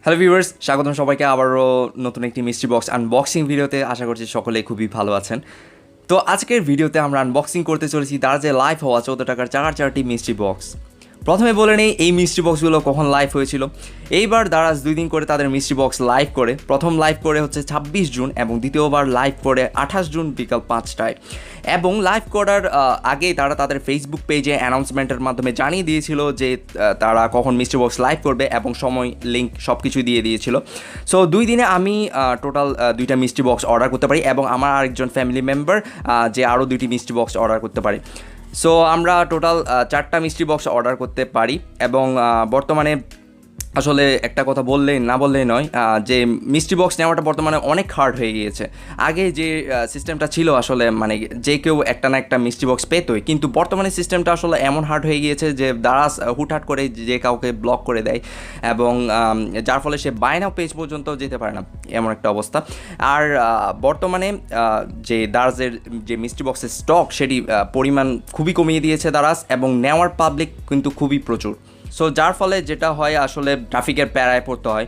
Hello viewers, স্বাগতম সবাইকে আবারও নতুন একটি মিস্ট্রি বক্স আনবক্সিং ভিডিওতে। আশা করছি সকলেই খুবই ভালো আছেন। তো আজকের ভিডিওতে আমরা আনবক্সিং করতে চলেছি দারাজে লাইভ হওয়া 14 টাকার চারটি মিস্ট্রি বক্স। প্রথমে বলে নেই এই মিস্ট্রি বক্সগুলো কখন লাইভ হয়েছিল। এইবার দারাজ 2 দিন করে তাদের মিস্ট্রি বক্স লাইভ করে, প্রথম লাইভ করে হচ্ছে 26 জুন এবং দ্বিতীয়বার লাইভ করে 28 জুন বিকাল 5টায়। এবং লাইভ করার আগেই তারা তাদের ফেসবুক পেজে অ্যানাউন্সমেন্টের মাধ্যমে জানিয়ে দিয়েছিল যে তারা কখন মিস্ট্রি বক্স লাইভ করবে এবং সময়, লিঙ্ক সব কিছু দিয়ে দিয়েছিল। সো 2 দিনে আমি টোটাল 2টা মিস্ট্রি বক্স অর্ডার করতে পারি এবং আমার আরেকজন ফ্যামিলি মেম্বার যে আরও 2টি মিস্ট্রি বক্স অর্ডার করতে পারি। সো আমরা টোটাল 4টা মিস্ট্রি বক্স অর্ডার করতে পারি এবং বর্তমানে আসলে একটা কথা বললেই নয়, যে মিস্ট্রি বক্স নেওয়াটা বর্তমানে অনেক হার্ড হয়ে গিয়েছে। আগে যে সিস্টেমটা ছিল আসলে মানে যে কেউ একটা না একটা মিস্ট্রি বক্স পেতোই, কিন্তু বর্তমানে সিস্টেমটা আসলে এমন হার্ড হয়ে গিয়েছে যে দারাজ হুটহাট করে যে কাউকে ব্লক করে দেয় এবং যার ফলে সে বাই নাও পেজ পর্যন্ত যেতে পারে না, এমন একটা অবস্থা। আর বর্তমানে যে দারাজের যে মিস্ট্রি বক্সের স্টক সেটি পরিমাণ খুবই কমিয়ে দিয়েছে দারাজ এবং নেওয়ার পাবলিক কিন্তু খুবই প্রচুর। সো যার ফলে যেটা হয় আসলে ট্রাফিকের প্যারায় পড়তে হয়,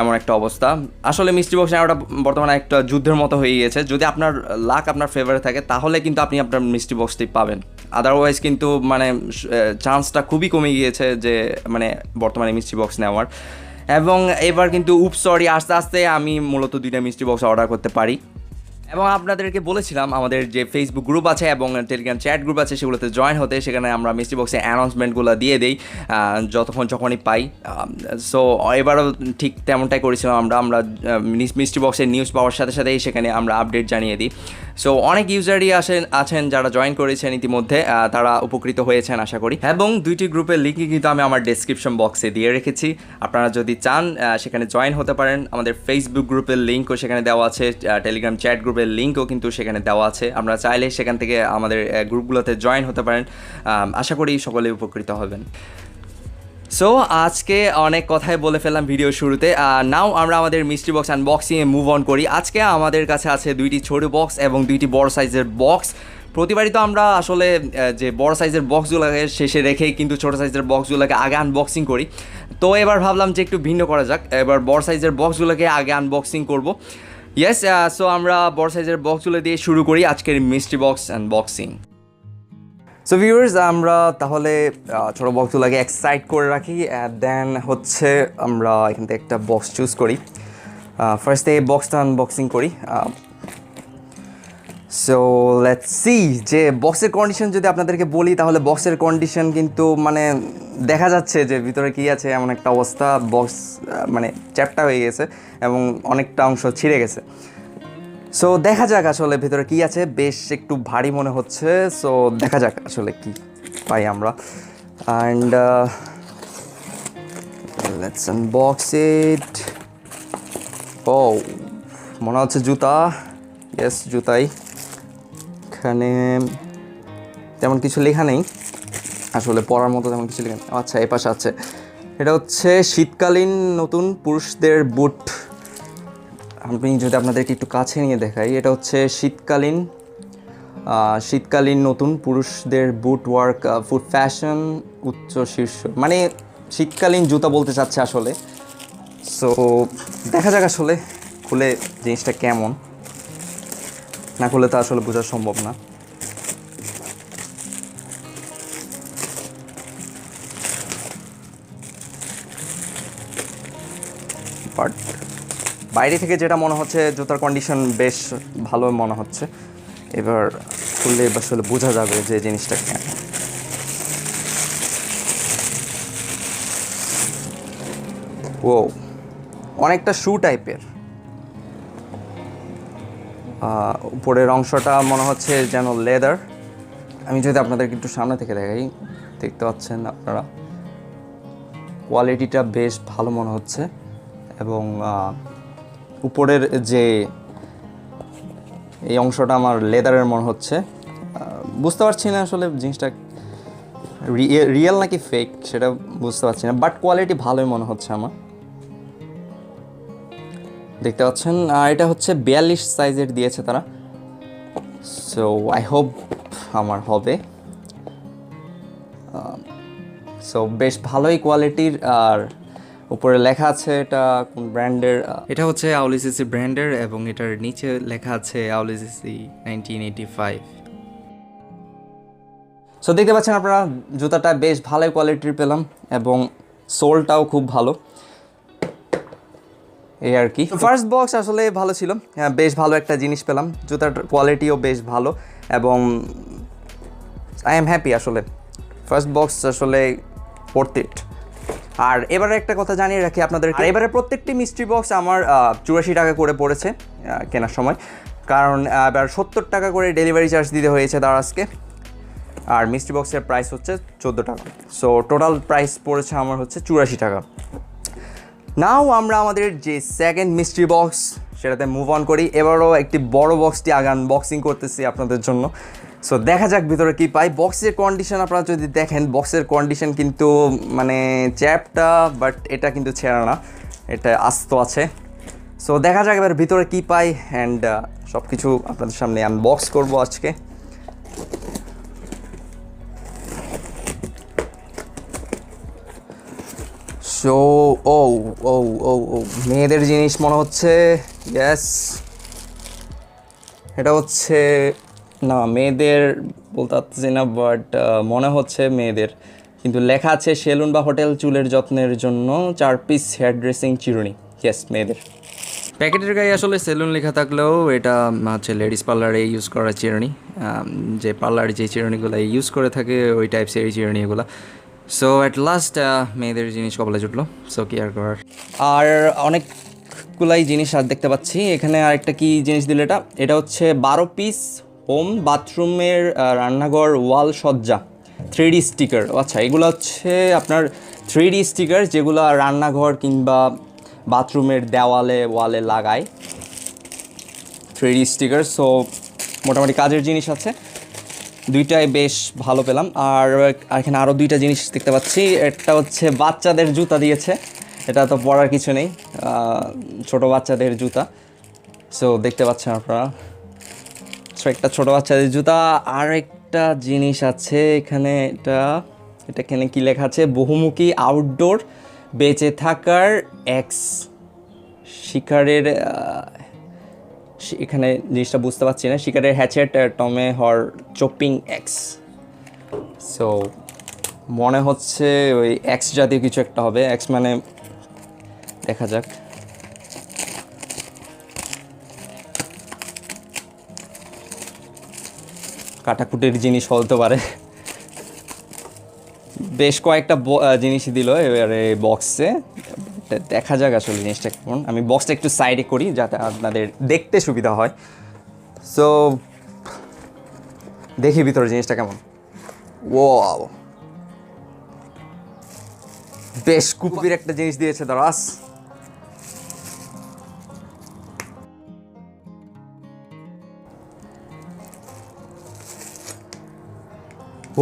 এমন একটা অবস্থা। আসলে মিস্ট্রি বক্স নেওয়াটা বর্তমানে একটা যুদ্ধের মতো হয়ে গিয়েছে। যদি আপনার লাক আপনার ফেভারে থাকে তাহলে কিন্তু আপনি আপনার মিস্ট্রি বক্সটি পাবেন, আদারওয়াইজ কিন্তু মানে চান্সটা খুবই কমে গিয়েছে যে মানে বর্তমানে মিস্ট্রি বক্স নেওয়ার। এবং এবার কিন্তু সরি আস্তে আস্তে আমি মূলত 2টা মিস্ট্রি বক্স অর্ডার করতে পারি। এবং আপনাদেরকে বলেছিলাম আমাদের যে ফেসবুক গ্রুপ আছে এবং টেলিগ্রাম চ্যাট গ্রুপ আছে সেগুলোতে জয়েন হতে, সেখানে আমরা মিস্ট্রি বক্সে অ্যানাউন্সমেন্টগুলো দিয়ে দিই যখনই পাই। সো এবারও ঠিক তেমনটাই করেছিলাম আমরা মিস্ট্রি বক্সের নিউজ পাওয়ার সাথে সাথেই সেখানে আমরা আপডেট জানিয়ে দিই। সো অনেক ইউজারই আছেন যারা জয়েন করেছেন ইতিমধ্যে, তারা উপকৃত হয়েছেন আশা করি। এবং 2টি গ্রুপের লিঙ্কই কিন্তু আমি আমার ডেসক্রিপশন বক্সে দিয়ে রেখেছি, আপনারা যদি চান সেখানে জয়েন হতে পারেন। আমাদের ফেসবুক গ্রুপের লিঙ্কও সেখানে দেওয়া আছে, টেলিগ্রাম চ্যাট গ্রুপের লিঙ্কও কিন্তু সেখানে দেওয়া আছে, আপনারা চাইলে সেখান থেকে আমাদের গ্রুপগুলোতে জয়েন হতে পারেন। আশা করি সকলে উপকৃত হবেন। সো আজকে অনেক কথাই বলে ফেললাম ভিডিও শুরুতে। নাও আমরা আমাদের মিস্ট্রি বক্স আনবক্সিংয়ে মুভ অন করি। আজকে আমাদের কাছে আছে 2টি ছোট বক্স এবং 2টি বড় সাইজের বক্স। প্রতিবারই তো আমরা আসলে যে বড় সাইজের বক্সগুলোকে শেষে রেখেই কিন্তু ছোটো সাইজের বক্সগুলোকে আগে আনবক্সিং করি। তো এবার ভাবলাম যে একটু ভিন্ন করা যাক, এবার বড় সাইজের বক্সগুলোকে আগে আনবক্সিং করব। ইয়েস, সো আমরা বড় সাইজের বক্সগুলো দিয়ে শুরু করি আজকের mystery box unboxing. So viewers, আমরা তাহলে ছোটো বক্সগুলোকে এক্সাইট করে রাখি, দেন হচ্ছে আমরা এখান থেকে একটা বক্স চুজ করি। ফার্স্টে এই বক্সটা আনবক্সিং করি। সো লেটস সি যে বক্সের কন্ডিশন যদি আপনাদেরকে বলি তাহলে বক্সের কন্ডিশন কিন্তু মানে দেখা যাচ্ছে যে ভিতরে কী আছে এমন একটা অবস্থা। বক্স মানে চ্যাপটা হয়ে গেছে এবং অনেকটা অংশ ছিঁড়ে গেছে। সো দেখা যাক আসলে ভিতরে কী আছে, বেশ একটু ভারী মনে হচ্ছে। সো দেখা যাক আসলে কি পাই আমরা। অ্যান্ড লেটস আনবক্স ইট। ও মনে হচ্ছে জুতা। ইয়েস, জুতাই। এখানে তেমন কিছু লেখা নেই, আসলে পড়ার মতো তেমন কিছু লেখা নেই। আচ্ছা, এ পাশে আছে, এটা হচ্ছে শীতকালীন নতুন পুরুষদের বুট। আমি যদি আপনাদেরকে একটু কাছে নিয়ে দেখাই, এটা হচ্ছে শীতকালীন নতুন পুরুষদের বুট ওয়ার্ক ফুড ফ্যাশন উচ্চ শীর্ষ, মানে শীতকালীন জুতা বলতে চাচ্ছে আসলে। সো দেখা যাক আসলে খুলে জিনিসটা কেমন, না খুলে তো আসলে বোঝা সম্ভব না। বাট বাইরে থেকে যেটা মনে হচ্ছে জুতার কন্ডিশন বেশ ভালো মনে হচ্ছে। এবার খুললে আসলে বোঝা যাবে যে জিনিসটা কেমন। ও অনেকটা শু টাইপের। উপরের অংশটা মনে হচ্ছে যেন লেদার। আমি যদি আপনাদেরকে একটু সামনে থেকে দেখাই, দেখতে পাচ্ছেন আপনারা কোয়ালিটিটা বেশ ভালো মনে হচ্ছে। এবং উপরের যে এই অংশটা আমার লেদারের মনে হচ্ছে। বুঝতে পারছি না আসলে জিনিসটা রিয়েল নাকি ফেক সেটা বুঝতে পারছি না, বাট কোয়ালিটি ভালোই মনে হচ্ছে আমার। দেখতে পাচ্ছেন এটা হচ্ছে 42 সাইজের দিয়েছে তারা। সো আই হোপ আমার হবে। সো বেশ ভালোই কোয়ালিটির। আর উপরে লেখা আছে এটা কোন ব্র্যান্ডের, এটা হচ্ছে আউলিসিসি ব্র্যান্ডের এবং এটার নিচে লেখা আছে আউলিসিসি 1985। সো দেখতে পাচ্ছেন আপনারা জুতাটা বেশ ভালো কোয়ালিটির পেলাম এবং সোলটাও খুব ভালো, এই আর কি। ফার্স্ট বক্স আসলে ভালো ছিল, বেশ ভালো একটা জিনিস পেলাম, জুতার কোয়ালিটিও বেশ ভালো এবং আই এম হ্যাপি। আসলে ফার্স্ট বক্স আসলে worth it। আর এবারে একটা কথা জানিয়ে রাখি আপনাদের, এবারে প্রত্যেকটি মিস্ট্রি বক্স আমার 84 টাকা করে পড়েছে কেনার সময়, কারণ এবার 70 টাকা করে ডেলিভারি চার্জ দিতে হয়েছে দারাজকে, আর মিস্ট্রি বক্সের প্রাইস হচ্ছে 14 টাকা। সো টোটাল প্রাইস পড়েছে আমার হচ্ছে 84 টাকা। নাও আমরা আমাদের যে সেকেন্ড মিস্ট্রি বক্স সেটাতে মুভ অন করি। এবারও একটি বড় বক্সটি আগে আনবক্সিং করতেছি আপনাদের জন্য। সো দেখা যাক ভিতরে কী পাই। বক্সের কন্ডিশন আপনারা যদি দেখেন, বক্সের কন্ডিশন কিন্তু মানে চ্যাপটা, বাট এটা কিন্তু ছেঁড়া না, এটা আস্ত আছে। সো দেখা যাক এবার ভিতরে কী পাই, অ্যান্ড সব কিছু আপনাদের সামনে আনবক্স করবো আজকে। সো ও ও ও ও মেয়েদের জিনিস মনে হচ্ছে, ইয়েস এটা হচ্ছে, না মেয়েদের বলতে পারতেছি না, বাট মনে হচ্ছে মেয়েদের, কিন্তু লেখা আছে সেলুন বা হোটেল চুলের যত্নের জন্য 4 পিস হেয়ার ড্রেসিং চিরুনি। ইয়েস, মেয়েদের। প্যাকেটের গায়ে আসলে সেলুন লেখা থাকলেও এটা হচ্ছে লেডিস পার্লারে ইউজ করা চিরুনি, যে পার্লারে যে চিরুনিগুলো ইউজ করে থাকে ওই টাইপসের চিরুনি এগুলো। সো অ্যাট লাস্ট মেয়েদের জিনিস কপালে জুটলো, সো কি আর করার। আর অনেকগুলাই জিনিস আর দেখতে পাচ্ছি এখানে। আরেকটা কি জিনিস দিল, এটা হচ্ছে 12 পিস হোম বাথরুমের রান্নাঘর ওয়াল সজ্জা 3D স্টিকার। আচ্ছা, এগুলো হচ্ছে আপনার 3D স্টিকার যেগুলো রান্নাঘর কিংবা বাথরুমের ওয়ালে লাগায় 3D স্টিকার। সো মোটামুটি কাজের জিনিস আছে, দুইটাই বেশ ভালো পেলাম। আর এখানে আরও দুইটা জিনিস দেখতে পাচ্ছি। একটা হচ্ছে বাচ্চাদের জুতা দিয়েছে, এটা তো পরার কিছু নেই, ছোট বাচ্চাদের জুতা। সো দেখতে পাচ্ছেন আপনারা, সো একটা ছোট বাচ্চাদের জুতা। আর একটা জিনিস আছে এখানে, এখানে কি লেখা আছে, বহুমুখী আউটডোর বেঁচে থাকার এক্স শিকারের, এখানে জিনিসটা বুঝতে পারছি না, শিকারের হ্যাচেট টমে হর চপিং এক্স। সো মনে হচ্ছে ওই এক্স জাতীয় কিছু একটা হবে, এক্স মানে দেখা যাক। কাটাকুটির জিনিস হতে পারে, বেশ কয়েকটা জিনিসই দিল এবারে বক্সে। দেখা যাক আসলে জিনিসটা কেমন। আমি বক্সটা একটু সাইডে করি যাতে আপনাদের দেখতে সুবিধা হয়। সো দেখি ভিতরে জিনিসটা কেমন। ওয়াও, বেশ কুপির একটা জিনিস দিয়েছে দারাজ।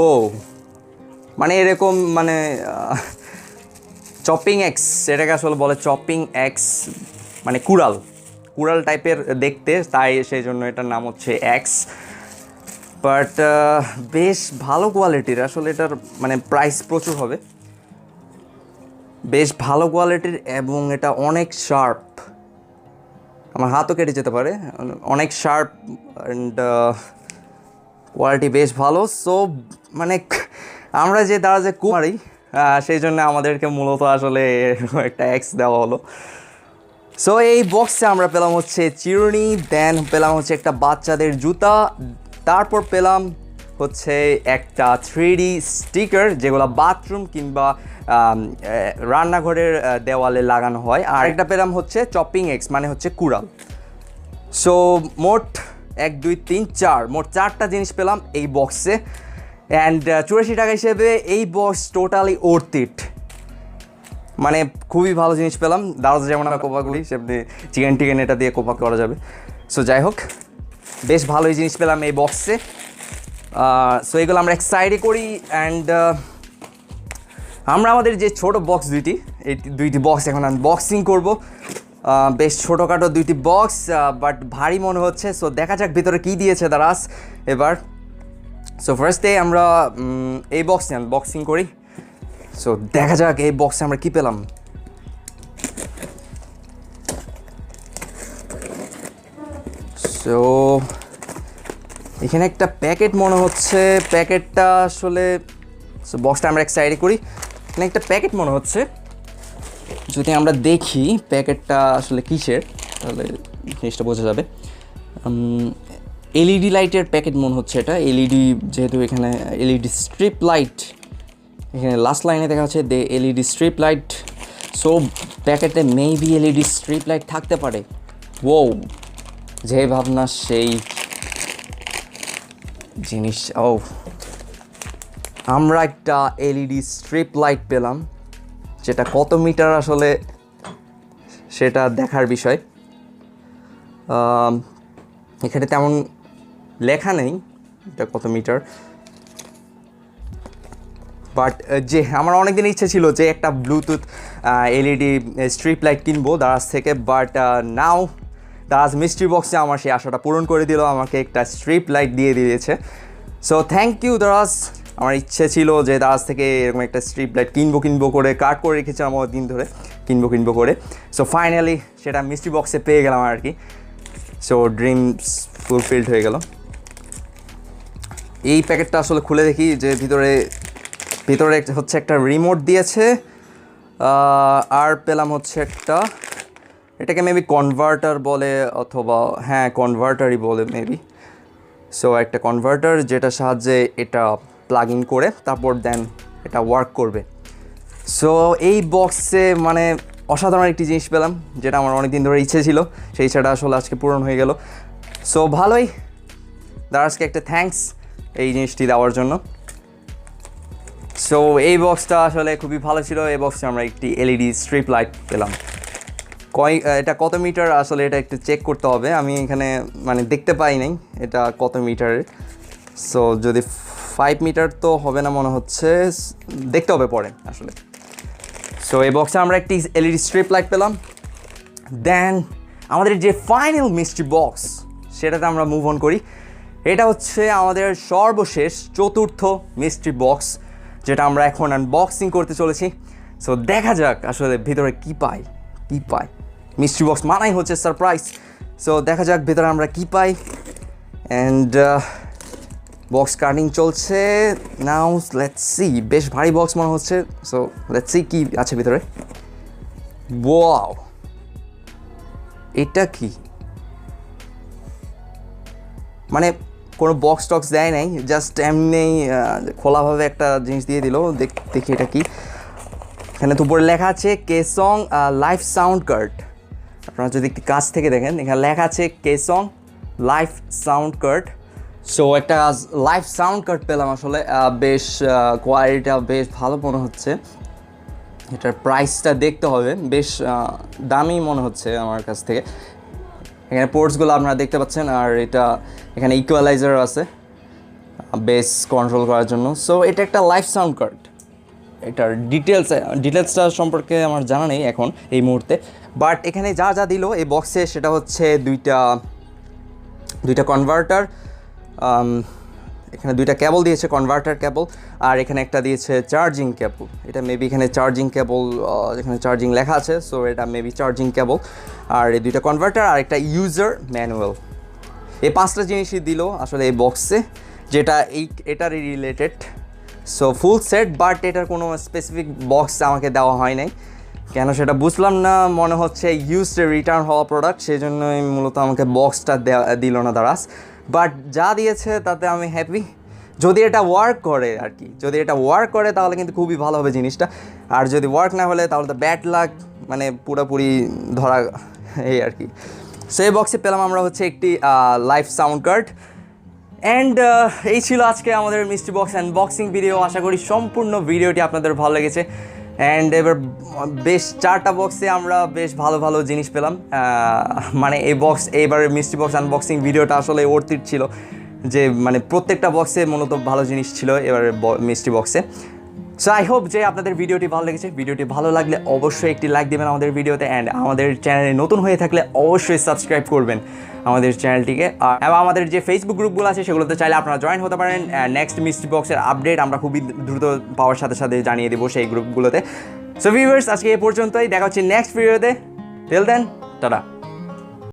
ও মানে এরকম মানে চপিং এক্স, এটাকে আসলে বলে চপিং এক্স, মানে কুড়াল টাইপের দেখতে, তাই সেই জন্য এটার নাম হচ্ছে এক্স। বাট বেশ ভালো কোয়ালিটির, আসলে এটার মানে প্রাইস প্রচুর হবে, বেশ ভালো কোয়ালিটির এবং এটা অনেক শার্প, আমার হাতও কেটে যেতে পারে, অনেক শার্প অ্যান্ড কোয়ালিটি বেশ ভালো। সো মানে আমরা যে দারাজে কুমারি, সেই জন্য আমাদেরকে মূলত আসলে একটা এক্স দেওয়া হলো। সো এই বক্সে আমরা পেলাম হচ্ছে চিরুনি, দেন পেলাম হচ্ছে একটা বাচ্চাদের জুতা, তারপর পেলাম হচ্ছে একটা 3D স্টিকার যেগুলো বাথরুম কিংবা রান্নাঘরের দেওয়ালে লাগানো হয়, আর একটা পেলাম হচ্ছে চপিং এক্স মানে হচ্ছে কুড়াল। সো মোট 1 2 3 4 মোট 4টা জিনিস পেলাম এই বক্সে, অ্যান্ড 84 টাকা হিসেবে এই বক্স টোটালি ওর্থ ইট। মানে খুবই ভালো জিনিস পেলাম। দারাজ যেমন আমরা কোপাগুলি সেমনি চিকেন এটা দিয়ে কোপা করা যাবে। সো যাই হোক, বেশ ভালোই জিনিস পেলাম এই বক্সে। সো এগুলো আমরা এক সাইডে করি, অ্যান্ড আমরা আমাদের যে ছোট বক্স এই দুইটি বক্স এখন আনবক্সিং করব। বেশ ছোটোখাটো দুইটি বক্স, বাট ভারী মনে হচ্ছে। সো দেখা যাক ভিতরে কী দিয়েছে দারাজ এবার। সো ফার্স্টে আমরা এই বক্স আনবক্সিং করি। সো দেখা যাক এই বক্সে আমরা কী পেলাম। সো এখানে একটা প্যাকেট মনে হচ্ছে, প্যাকেটটা আসলে বক্সটা আমরা এক সাইডে করি। এখানে একটা প্যাকেট মনে হচ্ছে, যদি আমরা দেখি প্যাকেটটা আসলে কিসের তাহলে জিনিসটা বোঝা যাবে। এলইডি লাইটের প্যাকেট মনে হচ্ছে এটা, এলইডি, যেহেতু এখানে এলইডি স্ট্রিপ লাইট, এখানে লাস্ট লাইনে দেখা যাচ্ছে দে এলইডি স্ট্রিপ লাইট। সো প্যাকেটে মেবি এলইডি স্ট্রিপ লাইট থাকতে পারে। ও যে ভাবনা সেই জিনিস। ও আমরা একটা এলইডি স্ট্রিপ লাইট পেলাম, যেটা কত মিটার আসলে সেটা দেখার বিষয়। এখানে তেমন লেখা নেই এটা কত মিটার, বাট যে আমার অনেকদিন ইচ্ছে ছিল যে একটা ব্লুটুথ এলইডি স্ট্রিপ লাইট কিনবো দারাজ থেকে, বাট নাও দারাজ মিস্ট্রি বক্সে আমার সেই আশাটা পূরণ করে দিল, আমাকে একটা স্ট্রিপ লাইট দিয়ে দিয়েছে। So thank you Daraz. আমার ইচ্ছে ছিল যে দারাজ থেকে এরকম একটা স্ট্রিপ লাইট কিনবো করে কাট করে রেখেছি আমার দিন ধরে, কিনবো করে। সো ফাইনালি সেটা মিস্ট্রি বক্সে পেয়ে গেলাম আর কি। সো ড্রিমস ফুলফিলড হয়ে গেল। এই প্যাকেটটা আসলে খুলে দেখি যে ভিতরে হচ্ছে একটা রিমোট দিয়েছে, আর পেলাম হচ্ছে একটা, এটাকে মেবি কনভার্টার বলে, অথবা হ্যাঁ কনভার্টারই বলে মেবি। সো একটা কনভার্টার যেটা সাহায্যে এটা প্লাগ ইন করে তারপর দেন এটা ওয়ার্ক করবে। সো এই বক্সে মানে অসাধারণ একটি জিনিস পেলাম, যেটা আমার অনেক দিন ধরে ইচ্ছে ছিল, সেই ইচ্ছাটা আসলে আজকে পূরণ হয়ে গেল। সো ভালোই, দারাজকে একটা থ্যাঙ্কস এই জিনিসটি দেওয়ার জন্য। সো এই বক্সটা আসলে খুবই ভালো ছিল। এই বক্সে আমরা একটি এলইডি স্ট্রিপ লাইট পেলাম। এটা কত মিটার আসলে এটা একটু চেক করতে হবে, আমি এখানে মানে দেখতে পাই নাই এটা কত মিটারের। সো যদি 5 মিটার তো হবে না মনে হচ্ছে, দেখতে হবে পরে আসলে। সো এই বক্সে আমরা একটি এলইডি স্ট্রিপ লাইট পেলাম। দেন আমাদের যে ফাইনাল মিস্ট্রি বক্স সেটাতে আমরা মুভ অন করি। এটা হচ্ছে আমাদের সর্বশেষ চতুর্থ মিস্ট্রি বক্স, যেটা আমরা এখন আনবক্সিং করতে চলেছি। সো দেখা যাক আসলে ভিতরে কী পাই। মিস্ট্রি বক্স মানাই হচ্ছে সারপ্রাইজ। সো দেখা যাক ভিতরে আমরা কী পাই। অ্যান্ড বক্স কাটিং চলছে নাও, লেটস সি। বেশ ভারী বক্স মনে হচ্ছে। সো লেটস সি কী আছে ভিতরে। ওয়াও, এটা কি? মানে কোনো বক্স টক্স দেয় নাই, জাস্ট এমনি খোলাভাবে একটা জিনিস দিয়ে দিল। দেখি এটা কি। এখানে তো উপরে লেখা আছে কেসং লাইফ সাউন্ড কার্ড। আপনারা যদি একটু কাছ থেকে দেখেন, এখানে লেখা আছে কেসং লাইফ সাউন্ড কার্ড। সো একটা লাইফ সাউন্ড কার্ড পেলাম আসলে। বেশ কোয়ালিটিটা বেশ ভালো মনে হচ্ছে। এটার প্রাইসটা দেখতে হবে, বেশ দামি মনে হচ্ছে আমার কাছ থেকে। এখানে পোর্টসগুলো আপনারা দেখতে পাচ্ছেন, আর এখানে ইকুয়ালাইজার আছে বেস কন্ট্রোল করার জন্য। সো এটা একটা লাইফ সাউন্ড কার্ড। এটার ডিটেলসটা সম্পর্কে আমার জানা নেই এখন এই মুহূর্তে, বাট এখানে যা দিল এই বক্সে সেটা হচ্ছে দুইটা কনভার্টার। এখানে দুইটা কেবল দিয়েছে, কনভার্টার কেবল, আর এখানে একটা দিয়েছে চার্জিং কেবল। এটা মেবি এখানে চার্জিং কেবল, এখানে চার্জিং লেখা আছে, সো এটা মেবি চার্জিং কেবল। আর এই দুইটা কনভার্টার আর একটা ইউজার ম্যানুয়াল। এই 5টা জিনিসই দিল আসলে এই বক্সে, যেটা এটারই related. So full set, but এটার কোনো স্পেসিফিক বক্স আমাকে দেওয়া হয় নাই, কেন সেটা বুঝলাম না। মনে হচ্ছে ইউজড রিটার্ন হওয়া প্রোডাক্ট, সেই জন্যই মূলত আমাকে বক্সটা দিল না দারাজ। বাট যা দিয়েছে তাতে আমি হ্যাপি। যদি এটা ওয়ার্ক করে আর কি, যদি এটা ওয়ার্ক করে তাহলে কিন্তু খুবই ভালো হবে জিনিসটা। আর যদি ওয়ার্ক না হলে তাহলে তো ব্যাড লাক, মানে পুরোপুরি ধরা এই আর কি। সেই বক্সে পেলাম আমরা হচ্ছে একটি লাইফ সাউন্ড কার্ড। অ্যান্ড এই ছিল আজকে আমাদের মিস্ট্রি বক্স আনবক্সিং ভিডিও। আশা করি সম্পূর্ণ ভিডিওটি আপনাদের ভালো লেগেছে। অ্যান্ড এবার বেশ 4টা বক্সে আমরা বেশ ভালো জিনিস পেলাম। মানে এইবার মিস্ট্রি বক্স আনবক্সিং ভিডিওটা আসলে অর্থিত ছিল, যে মানে প্রত্যেকটা বক্সে মূলত ভালো জিনিস ছিল এবার মিস্ট্রি বক্সে। সো আই হোপ যে আপনাদের ভিডিওটি ভালো লেগেছে। ভিডিওটি ভালো লাগলে অবশ্যই একটি লাইক দেবেন আমাদের ভিডিওতে, অ্যান্ড আমাদের চ্যানেলে নতুন হয়ে থাকলে অবশ্যই সাবস্ক্রাইব করবেন আমাদের চ্যানেলটিকে। এবং আমাদের যে ফেসবুক গ্রুপগুলো আছে সেগুলোতে চাইলে আপনারা জয়েন হতে পারেন। নেক্সট মিস্ট্রি বক্সের আপডেট আমরা খুবই দ্রুত পাওয়ার সাথে জানিয়ে দেবো সেই গ্রুপগুলোতে। সো ভিউয়ার্স, আজকে এই পর্যন্তই, দেখা হচ্ছে নেক্সট ভিডিওতে। Till then, tata.